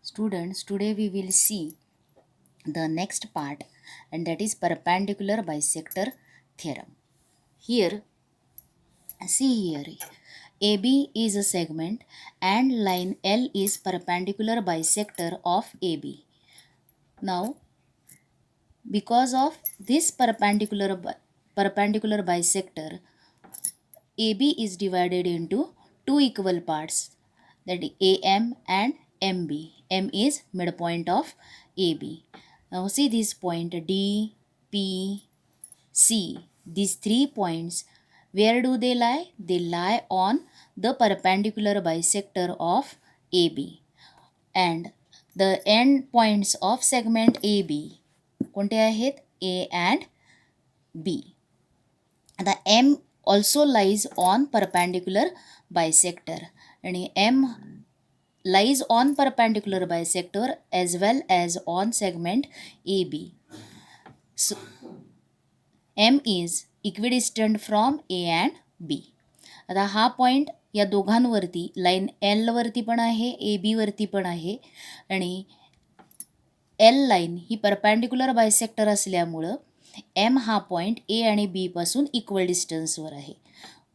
Students, today we will see the next part, and that is perpendicular bisector theorem. Here, see here, AB is a segment and line L is perpendicular bisector of AB. Now, because of this perpendicular bisector, AB is divided into two equal parts, that is AM and MB. M is midpoint of AB. Now see this point D, P, C. These 3 points, where do they lie? They lie on the perpendicular bisector of AB. And the end points of segment AB कोणते आहेत? A and B. The M also lies on perpendicular bisector, and M lies on perpendicular bisector as well as on segment AB. So M is equidistant from A and B. आता हा point या दोघांवरती line L वरती पण आहे, A बी वरती पण आहे, आणि एल लाईन ही परपॅन्डिक्युलर बायसेक्टर असल्यामुळं एम हा पॉईंट ए आणि बी पासून इक्वल डिस्टन्सवर आहे.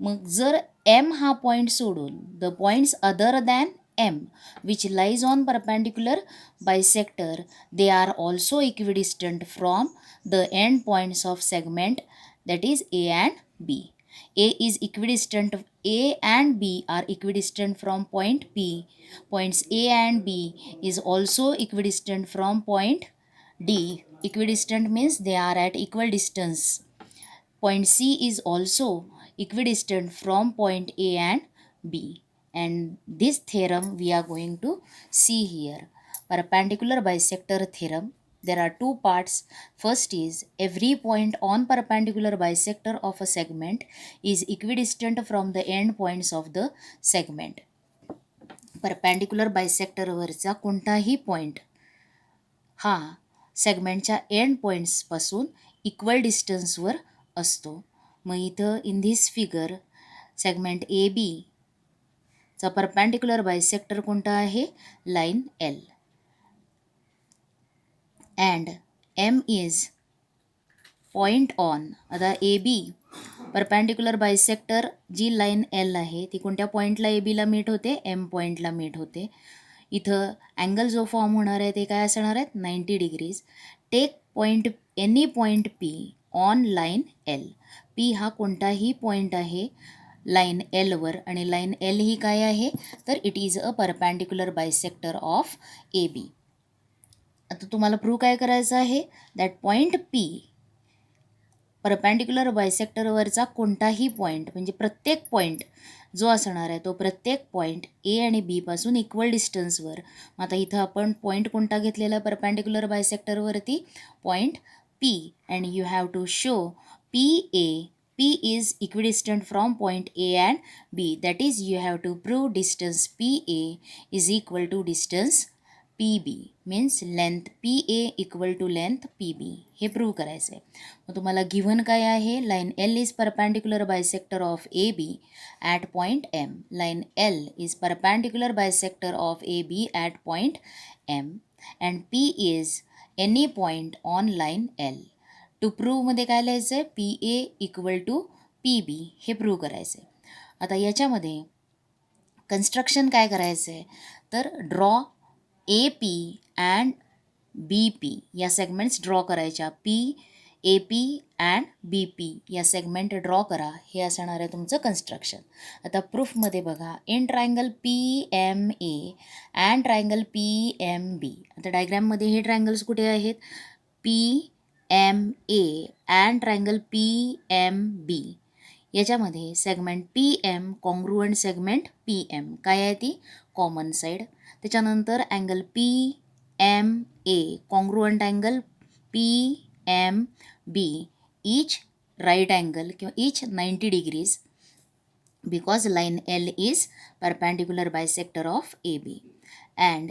मग जर एम हा पॉईंट सोडून the points other than M which lies on perpendicular bisector, they are also equidistant from the end points of segment, that is A and B. A and B are equidistant from point P. Points A and B is also equidistant from point D. Equidistant means they are at equal distance. Point C is also equidistant from point A and B. And this theorem we are going to see here. Perpendicular bisector theorem. There are two parts. First is every point on perpendicular bisector of a segment is equidistant from the end points of the segment. Perpendicular bisector वरचा कोणताही point हा सेगमेंटच्या end पॉईंट्सपासून equal डिस्टन्सवर असतो. मग इथं in this figure segment A B चा perpendicular bisector कोणता आहे? Line L. And M is point on. आता ए बी परपॅन्डिक्युलर बायसेक्टर जी लाईन एल आहे ती कोणत्या पॉईंटला ए बीला मीट होते? एम पॉईंटला मीट होते. इथं अँगल जो फॉर्म होणार आहे ते काय असणार आहेत? 90 degrees. Take point any point P on line L. P हा कोणताही पॉईंट आहे लाईन एलवर, आणि लाईन एल ही काय आहे? तर it is a perpendicular bisector of A B. आता तुम्हाला प्रूव्ह काय करायचं आहे? दॅट पॉईंट पी परपॅन्डिक्युलर बायसेक्टरवरचा कोणताही पॉईंट, म्हणजे प्रत्येक पॉईंट जो असणार आहे तो प्रत्येक पॉईंट ए आणि बी पासून इक्वल डिस्टन्सवर. आता इथं आपण पॉईंट कोणता घेतलेला आहे परपॅन्डिक्युलर बायसेक्टरवरती? Point P. And you have to show P A. P is equidistant from point A and B. That is, you have to prove distance PA is equal to distance PB. Means length PA equal to length PB. हे prove करायचं आहे. मग तुम्हाला given काय आहे? Line L is perpendicular bisector of AB at point M. Line L is perpendicular bisector of AB at point M. And P is any point on line L. To प्रूव्हमध्ये काय लिहायचं आहे? P A equal to P B हे prove करायचं आहे. आता याच्यामध्ये construction काय करायचं आहे? तर draw A P and B P या सेगमेंट्स ड्रॉ करायच्या. P A P and B P या सेगमेंट ड्रॉ करा. हे असणार आहे तुमचं कन्स्ट्रक्शन. आता प्रूफमध्ये बघा, in triangle P M A and triangle P M B. आता डायग्रॅममध्ये हे ट्रायंगल्स कुठे आहेत? P M A and triangle P M B. याच्यामध्ये segment P M congruent segment P M काय आहे? ती कॉमन साईड. त्याच्यानंतर angle P M A congruent angle P M B each right angle किंवा each 90 degrees, because line L is perpendicular bisector of AB. And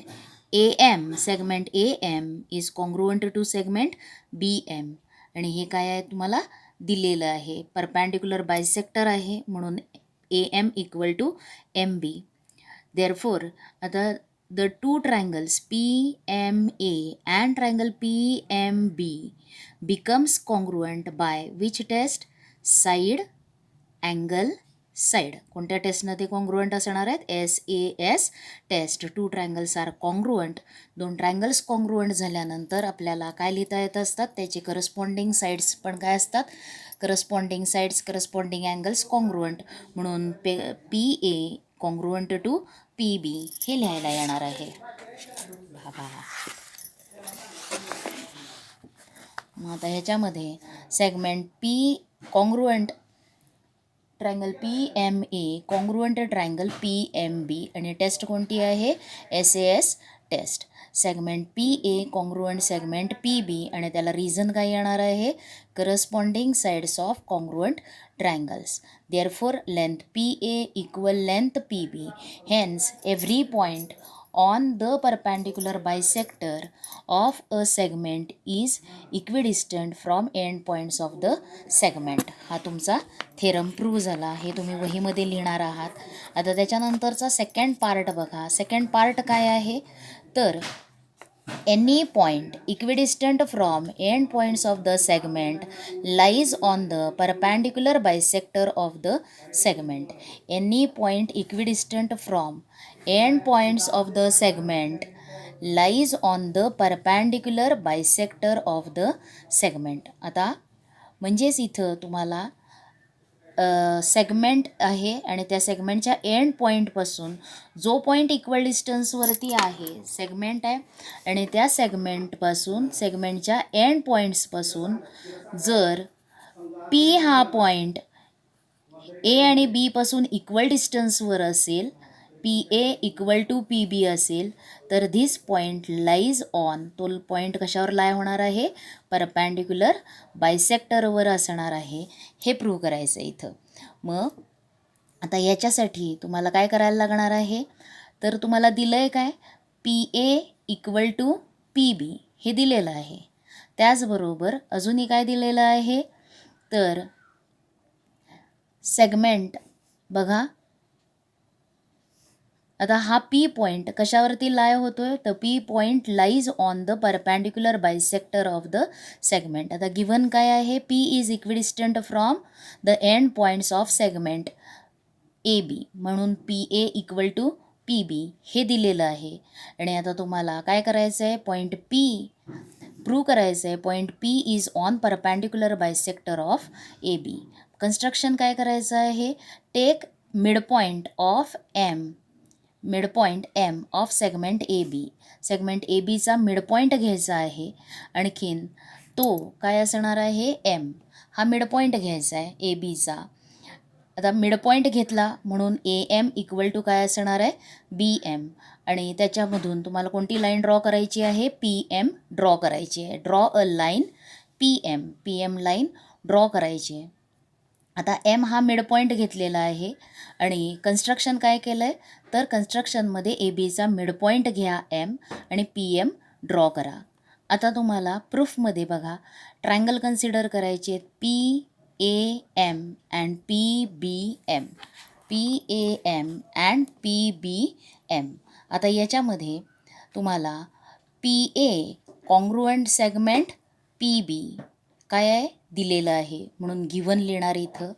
AM, segment AM is congruent to segment BM. आणि हे काय आहे तुम्हाला दिलेलं आहे? Perpendicular bisector आहे म्हणून AM equal to M B. Therefore आता the two triangles PMA and triangle PMB becomes congruent by which test? Side, angle, side. कोणत्या टेस्टनं ते कॉन्ग्रुएंट असणार आहेत? SAS test. Two triangles are congruent. दोन ट्रायंगल्स कॉन्ग्रुएंट झाल्यानंतर आपल्याला काय लिहिता येत असतात? त्याचे करस्पॉन्डिंग साईड्स पण काय असतात? Corresponding sides, corresponding angles congruent. म्हणून PA कॉन्ग्रुएंट टू PB हे लिहायला येणार आहे. मग आता ह्याच्यामध्ये segment P congruent triangle PMA congruent triangle PMB आणि टेस्ट कोणती आहे? SAS test. Segment PA congruent segment PB आणि त्याला रिझन काय येणार आहे? Corresponding sides of congruent triangles. Therefore, length PA equal length PB. Hence, every point on the perpendicular bisector of a segment is equidistant from end points of the segment. हा तुमचा theorem prove झाला. हे तुम्ही वहीमध्ये लिहिणार आहात. आता त्याच्यानंतरचा second part बघा. सेकंड पार्ट काय आहे? तर any point equidistant from end points of the segment lies on the perpendicular bisector of the segment. Any point equidistant from end points of the segment lies on the perpendicular bisector of the segment. आता म्हणजेच इथं तुम्हाला segment आहे आणि त्या सेगमेंटच्या end पॉईंटपासून जो point equal डिस्टन्सवरती आहे सेगमेंट आहे आणि त्या सेगमेंटपासून सेगमेंटच्या एंड पॉईंट्सपासून जर P हा पॉईंट A आणि B पासून इक्वल डिस्टन्सवर असेल, PA इक्वल टू PB असेल, तर धिस पॉईंट लाईज ऑन, तो पॉईंट कशावर लाय होणार आहे? परपॅन्डिक्युलर बायसेक्टरवर असणार आहे. हे प्रूव्ह करायचं आहे इथं. मग आता याच्यासाठी तुम्हाला काय करायला लागणार आहे? तर तुम्हाला दिलं आहे काय? PA इक्वल टू PB हे दिलेलं आहे. त्याचबरोबर अजूनही काय दिलेलं आहे? तर सेगमेंट बघा, आता हा P पॉईंट कशावरती लाय होतोय? तर P point lies on the perpendicular bisector of the segment. आता गिव्हन काय आहे? P is equidistant from the end points of segment AB, म्हणून PA इक्वल टू PB हे दिलेलं आहे. आणि आता तुम्हाला काय करायचं आहे? पॉईंट P प्रूव्ह करायचं आहे. Point P is on perpendicular bisector of AB. Construction काय करायचं आहे? Take midpoint of midpoint M of segment AB. Segment ABचा मिडपॉईंट घ्यायचा आहे. आणखीन तो काय असणार आहे? M हा मिडपॉईंट घ्यायचा आहे ABचा. आता मिडपॉईंट घेतला म्हणून AM इक्वल टू काय असणार आहे? BM. आणि त्याच्यामधून तुम्हाला कोणती लाईन ड्रॉ करायची आहे? PM ड्रॉ करायची आहे. Draw a line PM line draw करायची आहे. आता M हा मिडपॉईंट घेतलेला आहे आणि कन्स्ट्रक्शन काय केलं आहे? तर कन्स्ट्रक्शनमध्ये ABचा मिडपॉईंट घ्या M आणि PM ड्रॉ करा. आता तुम्हाला प्रूफमध्ये बघा ट्रायंगल कन्सिडर करायचे आहेत. PAM and PBM. PAM and PBM. आता याच्यामध्ये तुम्हाला PA कॉन्ग्रुएंट सेगमेंट PB काय आहे? दिलेलं आहे म्हणून गिव्हन लिहिणार इथं.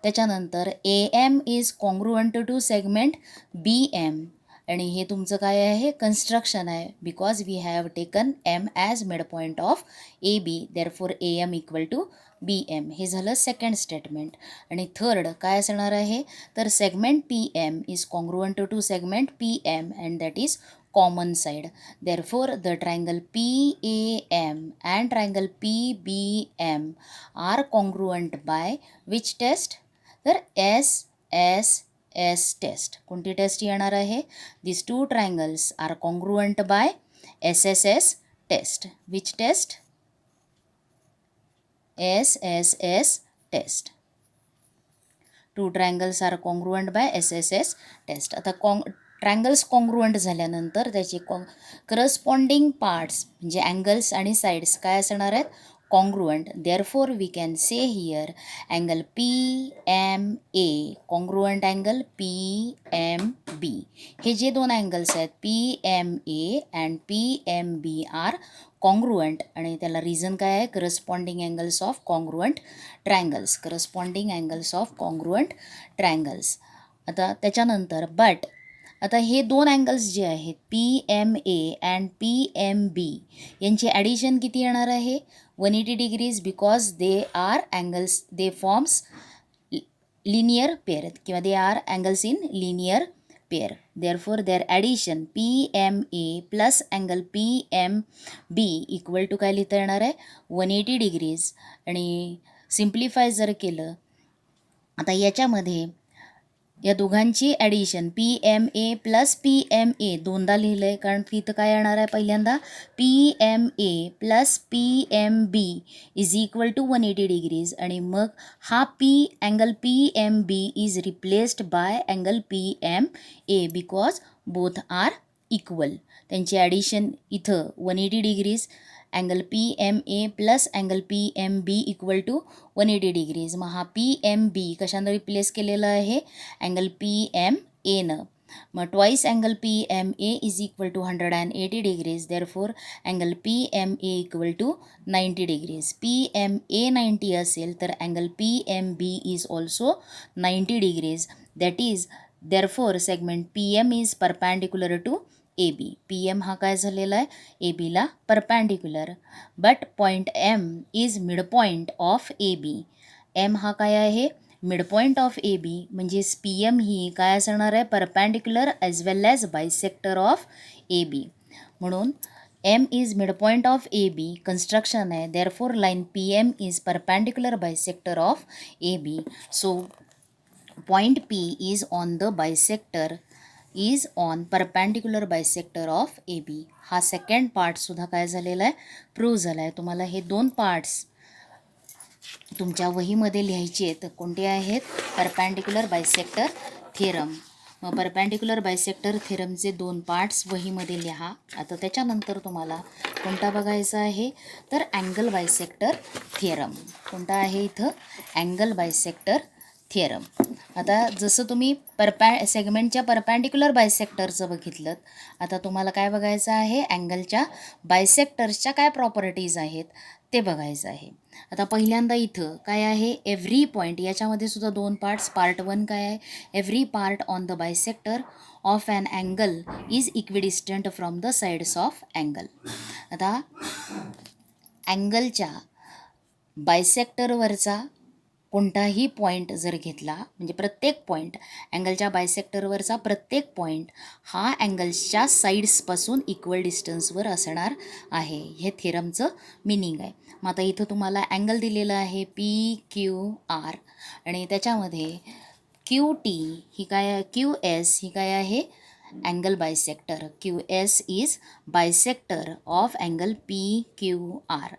त्याच्यानंतर AM is congruent to segment BM आणि हे तुमचं काय आहे? कन्स्ट्रक्शन आहे. Because we have taken M as mid point of AB, therefore AM equal to BM. हे झालं सेकंड स्टेटमेंट. आणि थर्ड काय असणार आहे? तर segment PM is congruent to segment PM and that is common side. Therefore, the triangle PAM and triangle PBM are congruent by which test? तर SSS test. कोणती taste येणार आहे? These two triangles are congruent by SSS test. Which test? SSS test. Two triangles are congruent by SSS test. आता triangles congruent झाल्यानंतर त्याचे corresponding parts म्हणजे angles आणि sides काय असणार आहेत? congruent. Therefore, we can say here angle PMA, congruent angle PMB. हे जे दोन अँगल्स आहेत PMA and PMB are congruent आणि त्याला रिझन काय आहे corresponding angles of congruent triangles, corresponding angles of congruent triangles. आता त्याच्यानंतर बट आता हे दोन अँगल्स जे आहेत PMA अँड PMB यांची ॲडिशन किती येणार आहे 180 degrees because they are angles they forms linear pair किंवा they are angles in linear pair. Therefore their addition PMA plus angle PMB equal to काय लिहिता येणार आहे 180 डिग्रीज. आणि सिम्प्लिफाय जर केलं आता याच्यामध्ये या दोघांची ॲडिशन PMA प्लस PMA दोनदा लिहिलं आहे कारण की इथं काय येणार आहे पहिल्यांदा PMA plus PMB is equal to 180 degrees आणि मग हा angle PMB is replaced by angle PMA because both are equal. त्यांची ॲडिशन इथं 180 degrees angle PMA plus angle PMB equal to 180 degrees. मग हा PMB कशानं रिप्लेस केलेला आहे अँगल PMAनं. मग twice angle PMA is equal to 180 degrees. Therefore angle PMA equal to 90 degrees. PMA 90 असेल तर angle PMB is also 90 degrees. That is therefore segment PM is perpendicular to AB. PM हा काय झालेला आहे ABला perpendicular. But point M is midpoint of AB. M हा काय आहे मिडपॉईंट ऑफ AB म्हणजेच PM ही काय असणार आहे perpendicular as well as bisector of AB. म्हणून M is midpoint of AB construction आहे. Therefore line PM is perpendicular bisector of AB. So point P is on the bisector is on perpendicular bisector of AB. हा second पार्टसुद्धा काय झालेला आहे prove झाला आहे. तुम्हाला हे दोन पार्ट्स तुमच्या वहीमध्ये लिहायचे आहेत. कोणते आहेत परपॅन्डिक्युलर बायसेक्टर थिअरम. मग परपॅन्डिक्युलर बायसेक्टर थिअरमचे दोन पार्ट्स वहीमध्ये लिहा. आता त्याच्यानंतर तुम्हाला कोणता बघायचा आहे तर अँगल बायसेक्टर थिअरम. कोणता आहे इथं अँगल बायसेक्टर थिअरम. आता जसं तुम्ही सेगमेंटच्या परपॅन्डिक्युलर बायसेक्टरचं बघितलं आता तुम्हाला काय बघायचं आहे अँगलच्या बायसेक्टर्सच्या काय प्रॉपर्टीज आहेत ते बघायचं आहे. आता पहिल्यांदा इथं काय आहे एव्हरी पॉईंट याच्यामध्ये सुद्धा दोन पार्ट्स. पार्ट 1 काय आहे every part on the bisector of an angle is equidistant from the sides of angle. आता अँगलच्या बायसेक्टरवरचा कोणताही पॉईंट जर घेतला म्हणजे प्रत्येक पॉईंट अँगलच्या बायसेक्टरवरचा प्रत्येक पॉईंट हा अँगल्सच्या साईड्सपासून इक्वल डिस्टन्सवर असणार आहे. हे थिअरमचं मिनिंग आहे. मग आता इथं तुम्हाला अँगल दिलेला आहे PQR आणि त्याच्यामध्ये QT ही काय QS ही काय आहे angle bisector. QS is bisector of angle PQR.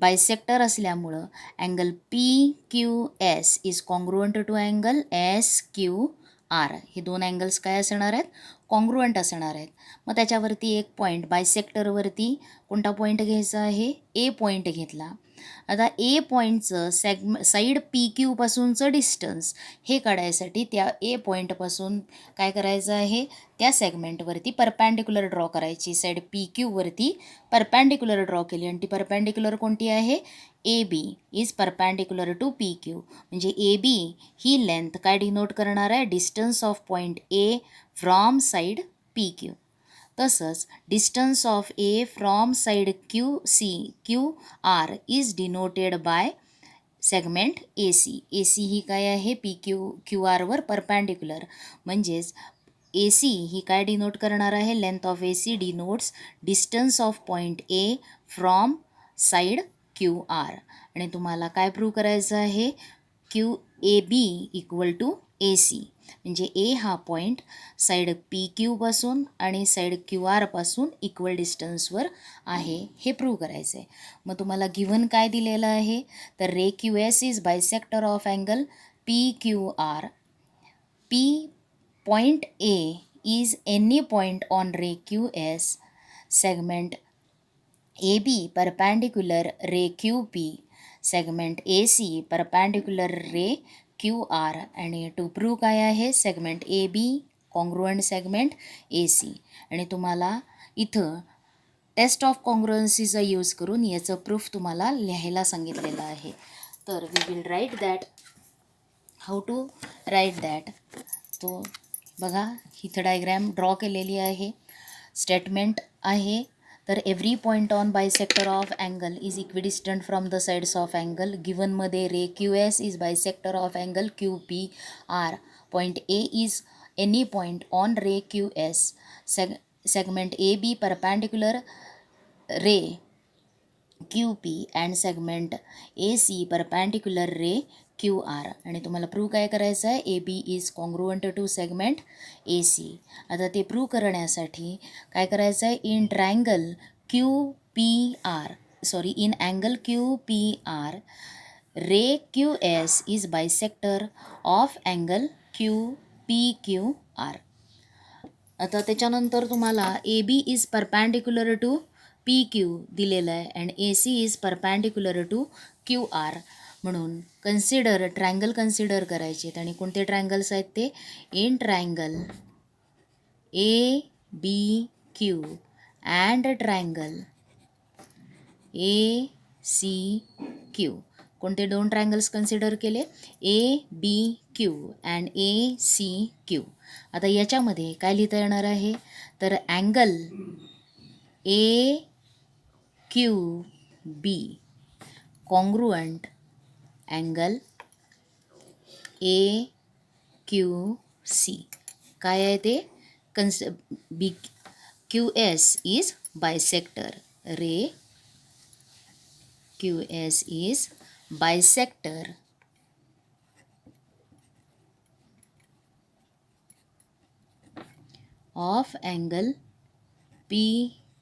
Bisector असल्यामुळं angle PQS is congruent to angle SQR. हे दोन अँगल्स काय असणार आहेत कॉन्ग्रुएंट असणार आहेत. मग त्याच्यावरती एक पॉईंट बायसेक्टरवरती कोणता पॉईंट घ्यायचा आहे A पॉईंट घेतला. आता A पॉईंटचं साईड PQ पासूनचं डिस्टन्स हे काढायसाठी त्या A पॉईंटपासून काय करायचं आहे त्या सेगमेंटवरती परपॅन्डिक्युलर ड्रॉ करायची. साईड PQवरती परपॅन्डिक्युलर ड्रॉ केली आणि ती परपॅन्डिक्युलर कोणती आहे AB is perpendicular to PQ. म्हणजे AB ही लेंथ काय डिनोट करणार आहे distance of point A from side PQ. तसंच distance of A from side QR is denoted by segment AC. AC ही काय आहे QRवर परपॅन्डिक्युलर म्हणजेच AC ही काय डिनोट करणार आहे length of AC denotes distance of point A from side QR. आणि तुम्हाला काय प्रूव्ह करायचं आहे QAB इक्वल टू AC. म्हणजे A हा पॉईंट साईड PQ पासून आणि साईड QR पासून इक्वल डिस्टन्सवर आहे हे प्रूव्ह करायचं आहे. मग तुम्हाला गिव्हन काय दिलेलं आहे तर रे QS is bisector of angle PQR. Point A is any point on ray QS segment AB perpendicular ray QP, segment AC perpendicular ray QR. आणि टू प्रूव्ह काय आहे, segment AB congruent segment AC. आणि तुम्हाला इथं taste of कॉन्ग्रुएन्सीचा use करून याचं proof तुम्हाला लिहायला सांगितलेलं आहे. तर we will write that. How to write that, तो बघा इथं डायग्रॅम ड्रॉ केलेली आहे. स्टेटमेंट आहे, तर every point on bisector of angle is equidistant from the sides of angle. गिवनमध्ये ray Q S is bisector of angle Q P R. Point A is any point on ray Q S. Segment A B perpendicular ray Q P and segment A C perpendicular ray Q R. आणि तुम्हाला prove काय करायचं आहे, A B is congruent to segment A C. आता ते prove करण्यासाठी काय करायचं आहे, in triangle Q P R in angle Q P R ray Q S is bisector of angle Q P Q R. आता त्याच्यानंतर तुम्हाला A B is perpendicular to P Q दिलेलं आहे and A C is perpendicular to Q R. म्हणून triangle consider करायचे आहेत. आणि कोणते ट्रायंगल्स आहेत ते, in triangle A B Q and triangle A C Q. कोणते दोन ट्रायंगल्स कन्सिडर केले, ए B Q and A C Q. आता याच्यामध्ये काय लिहिता येणार आहे, तर angle A Q B congruent angle A Q C. काय आहे ते, B Q S is bisector, ray Q S is bisector of angle P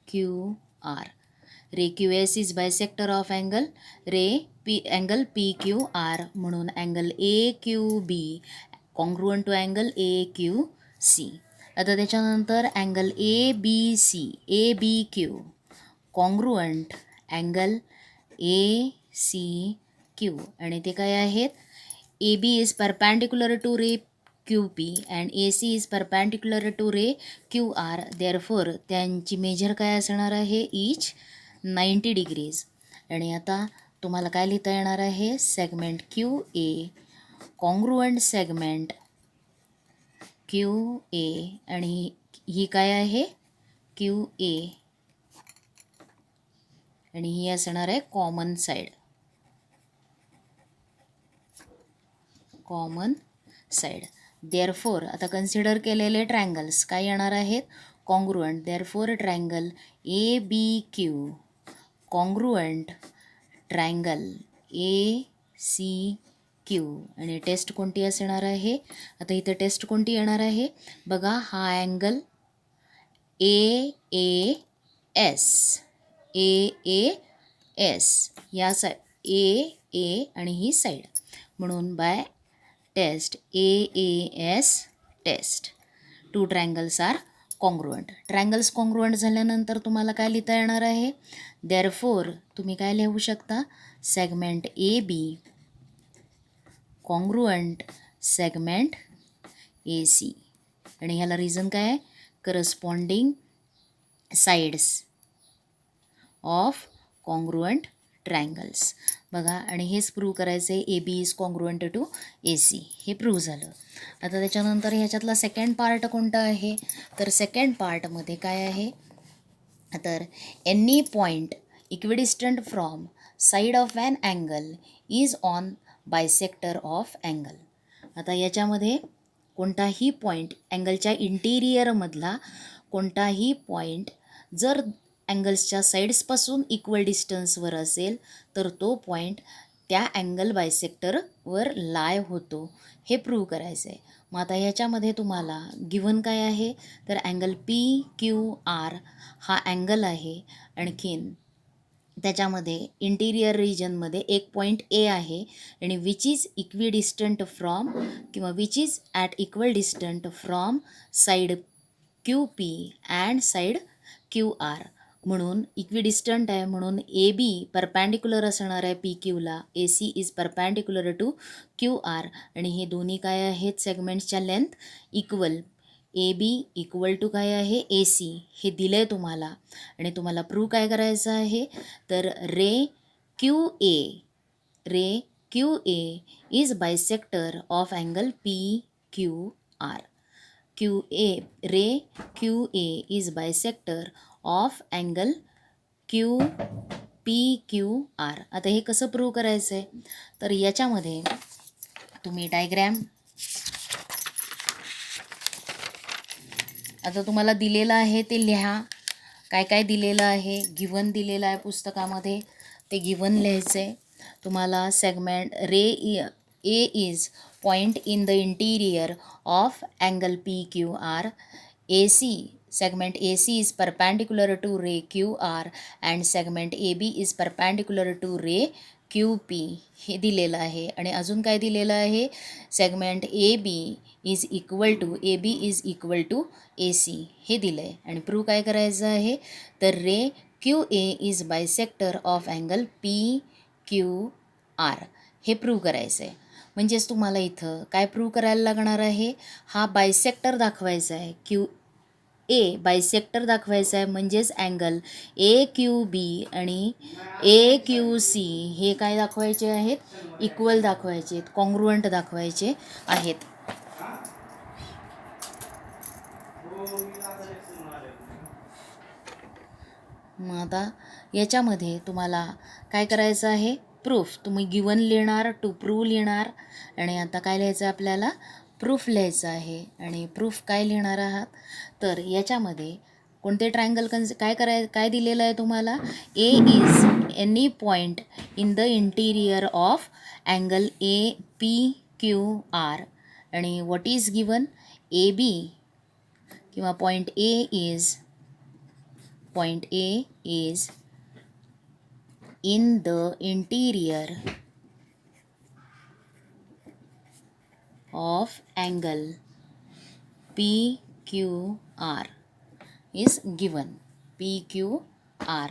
Q R. Ray Q S is bisector of angle angle P Q R. म्हणून angle A Q B congruent to angle A Q C. आता त्याच्यानंतर angle A B Q congruent angle A C Q. आणि ते काय आहेत, A B is perpendicular to ray Q P and A C is perpendicular to ray Q R. Therefore त्यांची measure काय असणार आहे, इच 90 डिग्रीज. आणि आता तुम्हाला काय लिहिता येणार आहे, segment Q A congruent segment Q A. आणि ही काय आहे, क्यू ए, आणि ही असणार आहे कॉमन साईड. देअरफॉर आता कन्सिडर केलेले ट्रायंगल्स काय येणार आहेत, congruent. Therefore triangle A B Q congruent triangle A C Q. आणि टेस्ट कोणती असणार आहे, आता इथं टेस्ट कोणती येणार आहे बघा, हा अँगल ए ए एस या ए आणि ही साईड. म्हणून by test S test two triangles are congruent. Triangles congruent झाल्यानंतर तुम्हाला काय लिहिता येणार आहे, देअरफॉर तुम्ही काय लिहू शकता, segment A B congruent segment A C. आणि ह्याला रिझन काय आहे, corresponding sides of congruent triangles. बघा, आणि हेच प्रूव्ह करायचं आहे, A B is congruent to A C. हे प्रूव्ह झालं. आता त्याच्यानंतर ह्याच्यातला सेकंड पार्ट कोणता आहे, तर सेकंड पार्टमध्ये काय आहे, तर any point equidistant from side of an angle is on bisector of angle. आता याच्यामध्ये कोणताही पॉईंट अँगलच्या इंटिरियरमधला कोणताही पॉईंट जर अँगल्सच्या साईड्सपासून इक्वल डिस्टन्सवर असेल तर तो पॉईंट त्या अँगल बायसेक्टरवर लाय होतो, हे प्रूव्ह करायचं आहे. मग आता ह्याच्यामध्ये तुम्हाला गिवन काय आहे, तर अँगल पी क्यू आर हा अँगल आहे. आणखीन त्याच्यामध्ये इंटिरियर रिजनमध्ये एक पॉईंट ए आहे आणि विच इज इक्विडिस्टंट फ्रॉम किंवा which is at equal distant from side Q P and side Q R. म्हणून इक्विडिस्टंट आहे, म्हणून ए बी परपॅन्डिक्युलर असणार आहे पी क्यूला. A C is perpendicular to Q R. आणि हे दोन्ही काय आहेत, सेगमेंट्सच्या length equal. A B equal to काय आहे, ए सी. हे दिलं आहे तुम्हाला. आणि तुम्हाला प्रूव्ह काय करायचं आहे, तर ray Q A is bisector of angle P Q R. Ray Q A is bisector of angle P Q R. आता हे कसं प्रूव्ह करायचं आहे, तर याच्यामध्ये तुम्ही डायग्रॅम, आता तुम्हाला दिलेलं आहे ते लिहा. काय काय दिलेलं आहे, गिवन दिलेलं आहे पुस्तकामध्ये, ते गिवन लिहायचं आहे तुम्हाला. Segment A is point in the interior of angle P Q R. segment AC is perpendicular to ray QR and segment AB is perpendicular to ray QP. हे दिलेलं आहे. आणि अजून काय दिलेलं आहे, segment AB is equal to AC. हे दिलं आहे. आणि प्रूव्ह काय करायचं आहे, तर रे QA is bisector of angle PQR. हे प्रूव्ह करायचं आहे. म्हणजेच तुम्हाला इथं काय प्रूव्ह करायला लागणार आहे, हा बायसेक्टर दाखवायचा आहे. ए बायसेक्टर दाखवायचा आहे, म्हणजेच अँगल AQB आणि AQC हे काय दाखवायचे आहेत, इक्वल दाखवायचे आहेत, कॉन्ग्रुएंट दाखवायचे आहेत. मग आता याच्यामध्ये तुम्हाला काय करायचं आहे, प्रूफ. तुम्ही गिवन लिहिणार, टू प्रूव्ह लिहिणार. आणि आता काय लिहायचं आहे आपल्याला, प्रूफ लिहायचं आहे. आणि प्रूफ काय लिहिणार आहात, तर याच्यामध्ये कोणते ट्रायंगल काय दिलेलं आहे तुम्हाला, A is any point in the interior of angle APQR. आणि व्हॉट इज गिवन, AB किंवा point A is in the interior of angle PQR is given. PQR.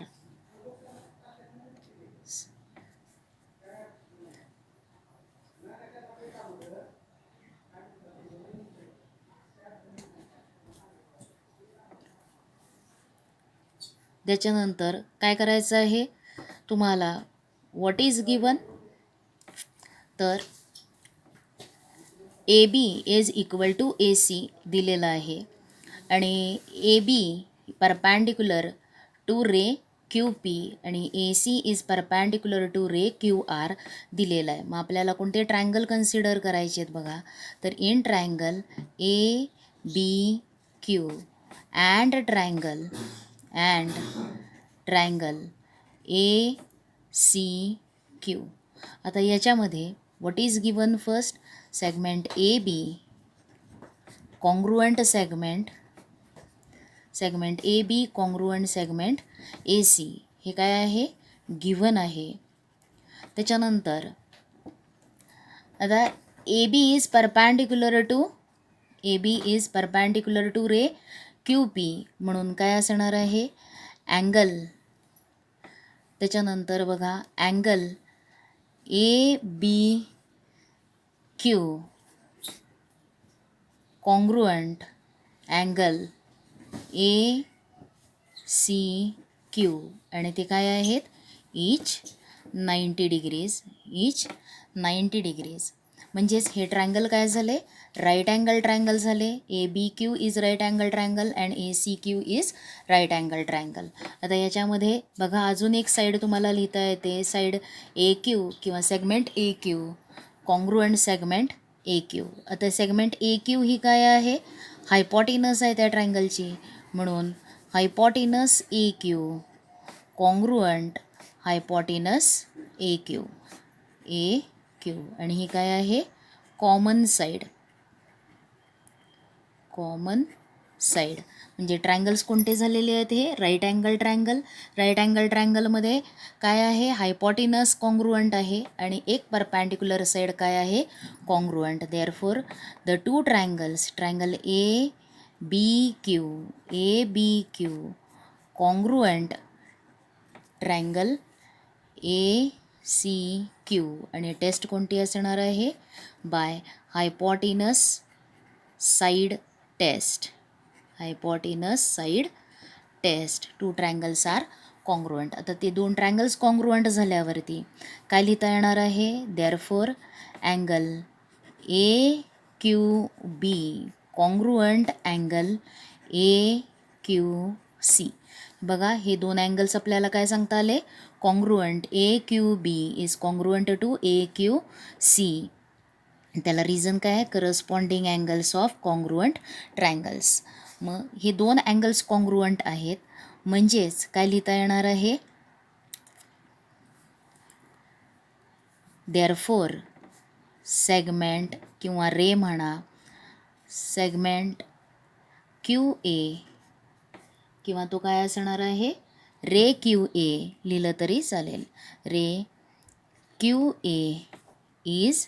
त्याच्यानंतर काय करायचं आहे तुम्हाला, व्हॉट इज गिवन, तर AB is equal to AC दिलेलं आहे. आणि AB perpendicular to ray QP आणि AC is perpendicular to ray QR दिलेलं आहे. मग आपल्याला कोणते ट्रायंगल कन्सिडर करायचे आहेत बघा, तर in triangle ABQ and triangle ACQ. आता याच्यामध्ये what is given first, segment AB congruent segment AB congruent segment AC. हे काय आहे, गिवन आहे. त्याच्यानंतर आता AB is perpendicular to ray QP, म्हणून काय असणार आहे, अँगल. त्याच्यानंतर बघा angle ABQ congruent angle ACQ. आणि ते काय आहेत, इच 90 डिग्रीज. म्हणजेच हे ट्रायंगल काय झाले, राईट अँगल ट्रायंगल झाले. ABQ is right angle triangle and ACQ is right angle triangle. आता याच्यामध्ये बघा अजून एक साईड तुम्हाला लिहिता येते, साईड AQ किंवा segment AQ congruent segment AQ. आता सेगमेंट AQ ही काय आहे, हायपॉटिनस आहे त्या ट्रायंगलची, म्हणून hypotenuse AQ congruent hypotenuse AQ. आणि ही काय आहे, कॉमन साईड. म्हणजे ट्रायंगल्स कोणते झालेले आहेत, हे राईट अँगल ट्रायंगलमध्ये काय आहे, हायपॉटिनस कॉन्ग्रुएंट आहे आणि एक परपॅन्डिक्युलर साईड काय आहे, congruent. Therefore the two triangles, triangle ABQ congruent triangle A C Q आणि टेस्ट कोणती असणार आहे by hypotenuse side test. Hypotenuse side test. 2 triangles are congruent. आता ते 2 ट्रायंगल्स कॉन्ग्रुएंट झाल्यावरती काय लिहिता येणार आहे therefore angle A Q B congruent angle A Q C. बघा हे 2 अँगल्स आपल्याला काय सांगता आले congruent A Q B is congruent to A Q C. त्याला रिझन काय आहे corresponding angles of congruent triangles. मग हे 2 अँगल्स कॉन्ग्रुएंट आहेत म्हणजेच काय लिहिता येणार आहे देअरफॉर सेगमेंट किंवा रे म्हणा सेगमेंट क्यू ए किंवा तो काय असणार आहे रे क्यू ए लिहिलं तरी चालेल. Ray Q A is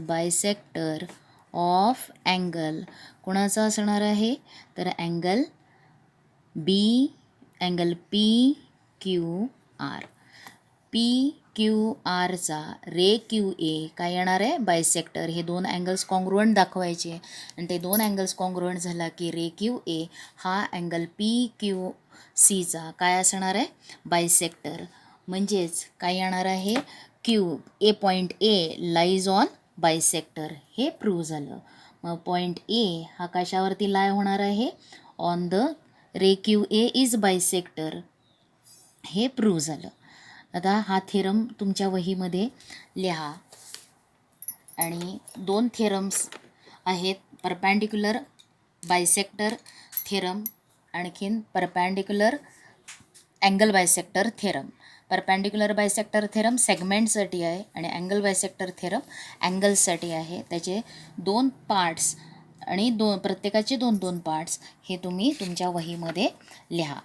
bisector of angle कोणाचा असणार आहे तर angle P Q R. P Q आरचा रे क्यू ए काय येणार आहे बायसेक्टर. हे 2 अँगल्स कॉन्ग्रुएंट दाखवायचे आणि ते 2 अँगल्स कॉन्ग्रुएंट झाला की रे क्यू ए हा अँगल पी क्यू सीचा काय असणार आहे बायसेक्टर. म्हणजेच काय येणार आहे Q A point A lies on bisector हे प्रूव्ह झालं. मग पॉईंट ए हा कशावरती लाय होणार आहे on the ray Q A is bisector हे प्रूव्ह झालं. आता हा थेरम तुमच्या वहीमध्ये लिहा आणि 2 थेरम्स आहेत परपॅन्डिक्युलर बायसेक्टर थेरम आणखीन perpendicular angle bisector theorem. Perpendicular bisector theorem सेगमेंटसाठी आहे आणि अँगल बायसेक्टर थेरम अँगल्ससाठी आहे. त्याचे 2 पार्ट्स आणि प्रत्येकाचे 2-2 पार्ट्स हे तुम्ही तुमच्या वहीमध्ये लिहा.